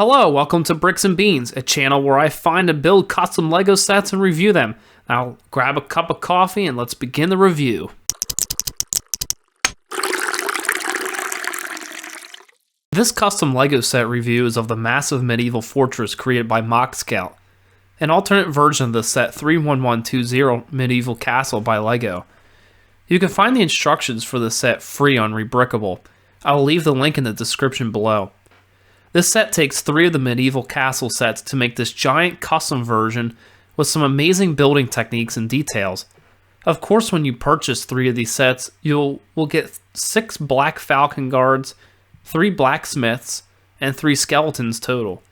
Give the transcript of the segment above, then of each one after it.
Hello, welcome to Bricks and Beans, a channel where I find and build custom LEGO sets and review them. Now grab a cup of coffee and let's begin the review. This custom LEGO set review is of the massive medieval fortress created by Mocscout, an alternate version of the set 31120 Medieval Castle by LEGO. You can find the instructions for the set free on Rebrickable. I will leave the link in the description below. This set takes 3 of the medieval castle sets to make this giant custom version with some amazing building techniques and details. Of course, when you purchase 3 of these sets, you will get 6 black falcon guards, 3 blacksmiths, and 3 skeletons total.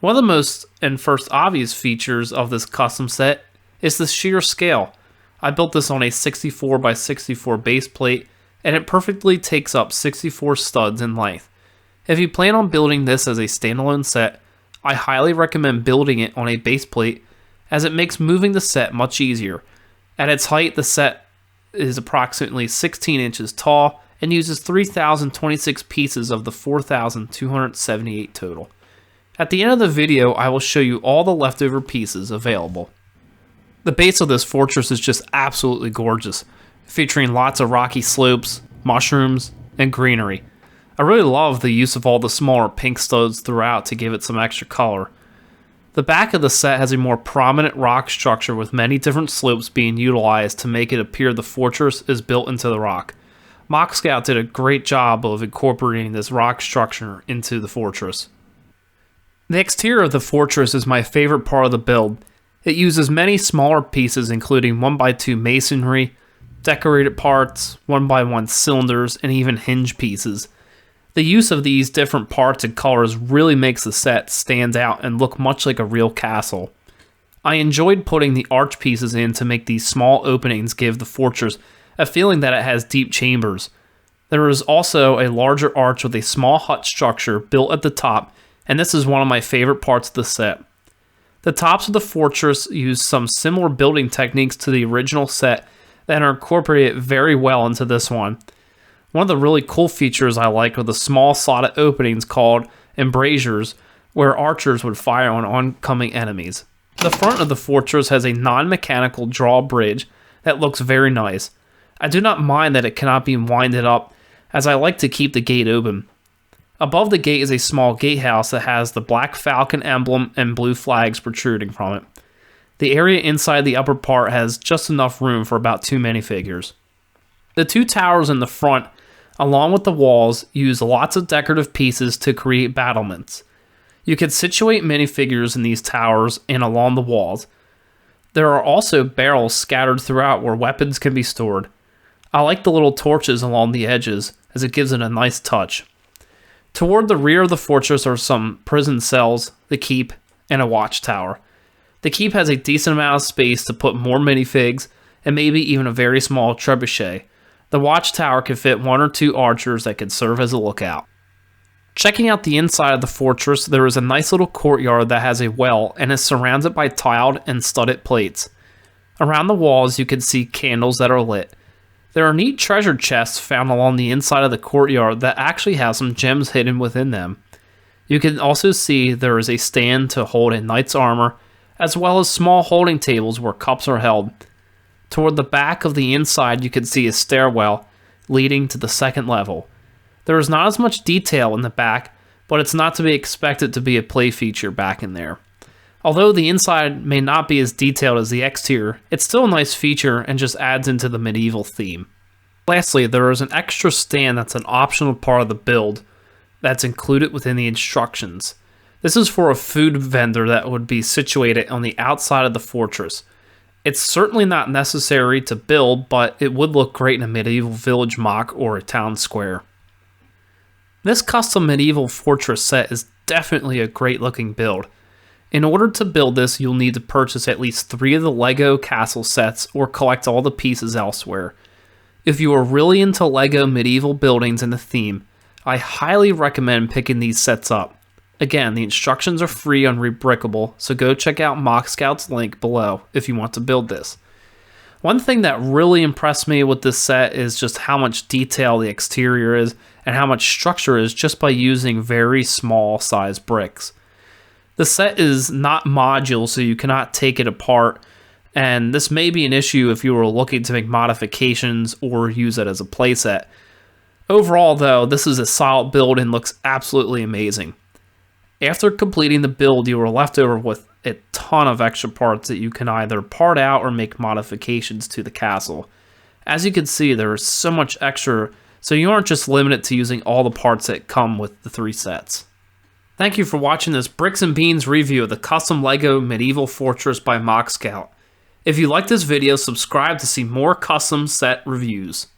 One of the most and first obvious features of this custom set is the sheer scale. I built this on a 64 by 64 base plate, and it perfectly takes up 64 studs in length. If you plan on building this as a standalone set, I highly recommend building it on a base plate as it makes moving the set much easier. At its height, the set is approximately 16 inches tall and uses 3,026 pieces of the 4,278 total. At the end of the video, I will show you all the leftover pieces available. The base of this fortress is just absolutely gorgeous, featuring lots of rocky slopes, mushrooms, and greenery. I really love the use of all the smaller pink studs throughout to give it some extra color. The back of the set has a more prominent rock structure with many different slopes being utilized to make it appear the fortress is built into the rock. Mocscout did a great job of incorporating this rock structure into the fortress. The exterior of the fortress is my favorite part of the build. It uses many smaller pieces including 1x2 masonry, decorated parts, 1x1 cylinders, and even hinge pieces. The use of these different parts and colors really makes the set stand out and look much like a real castle. I enjoyed putting the arch pieces in to make these small openings give the fortress a feeling that it has deep chambers. There is also a larger arch with a small hut structure built at the top, and this is one of my favorite parts of the set. The tops of the fortress use some similar building techniques to the original set that are incorporated very well into this one. One of the really cool features I like are the small slotted openings called embrasures, where archers would fire on oncoming enemies. The front of the fortress has a non-mechanical drawbridge that looks very nice. I do not mind that it cannot be winded up, as I like to keep the gate open. Above the gate is a small gatehouse that has the black falcon emblem and blue flags protruding from it. The area inside the upper part has just enough room for about 2 minifigures. The 2 towers in the front, along with the walls, use lots of decorative pieces to create battlements. You can situate minifigures in these towers and along the walls. There are also barrels scattered throughout where weapons can be stored. I like the little torches along the edges as it gives it a nice touch. Toward the rear of the fortress are some prison cells, the keep, and a watchtower. The keep has a decent amount of space to put more minifigs and maybe even a very small trebuchet. The watchtower can fit 1 or 2 archers that can serve as a lookout. Checking out the inside of the fortress, there is a nice little courtyard that has a well and is surrounded by tiled and studded plates. Around the walls you can see candles that are lit. There are neat treasure chests found along the inside of the courtyard that actually have some gems hidden within them. You can also see there is a stand to hold a knight's armor, as well as small holding tables where cups are held. Toward the back of the inside you can see a stairwell leading to the 2nd level. There is not as much detail in the back, but it's not to be expected to be a play feature back in there. Although the inside may not be as detailed as the exterior, it's still a nice feature and just adds into the medieval theme. Lastly, there is an extra stand that's an optional part of the build that's included within the instructions. This is for a food vendor that would be situated on the outside of the fortress. It's certainly not necessary to build, but it would look great in a medieval village mock or a town square. This custom medieval fortress set is definitely a great looking build. In order to build this, you'll need to purchase at least 3 of the LEGO castle sets or collect all the pieces elsewhere. If you are really into LEGO medieval buildings and the theme, I highly recommend picking these sets up. Again, the instructions are free on Rebrickable, so go check out Mocscout's link below if you want to build this. One thing that really impressed me with this set is just how much detail the exterior is, and how much structure is just by using very small size bricks. The set is not modular, so you cannot take it apart, and this may be an issue if you were looking to make modifications or use it as a playset. Overall though, this is a solid build and looks absolutely amazing. After completing the build, you are left over with a ton of extra parts that you can either part out or make modifications to the castle. As you can see, there is so much extra, so you aren't just limited to using all the parts that come with the 3 sets. Thank you for watching this Bricks and Beans review of the custom LEGO Medieval Fortress by Mocscout. If you like this video, subscribe to see more custom set reviews.